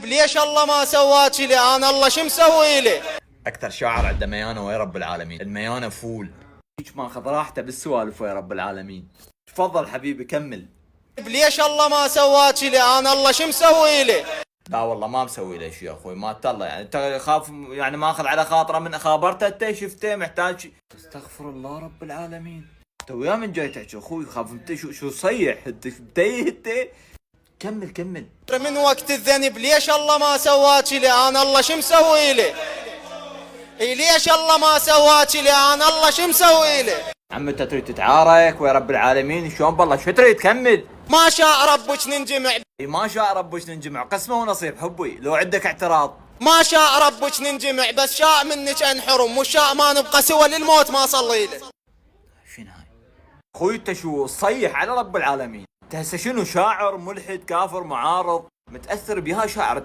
ليش الله ما سواك لي؟ انا الله شو مسوي لي؟ اكثر شاعر عنده ميانه ويا رب العالمين، الميانه فول. هيك ماخذ راحته بالسوالف ويا رب العالمين. تفضل حبيبي كمل. ليش الله ما سواك لي؟ انا الله شو مسوي لي؟ لا والله ما مسوي له شيء يا اخوي، ما الله يعني انت خاف يعني ماخذ على خاطره من خابرته انت شفته محتاج شيء. استغفر الله رب العالمين. انت ويا من جاي تحكي اخوي خاف انت شو صيح انت انت. كمل. من وقت الذنب ليش الله ما سواك لي؟ انا الله شو مسوي لي؟ ليش الله ما سواك لي؟ انا الله شو مسوي لي؟ عم انت تريد تتعارك ويا رب العالمين شلون بالله شو تريد كمل. ما شاء ربك ننجمع. ما شاء ربك ننجمع، قسمه ونصيب حبي لو عندك اعتراض. ما شاء ربك ننجمع، بس شاء منك انحرم، مش شاء ما نبقى سوى للموت ما صلي له. شنو هاي؟ اخوي انت شو صيح على رب العالمين؟ انت هسه شنو شاعر ملحد كافر معارض متاثر بها شاعر؟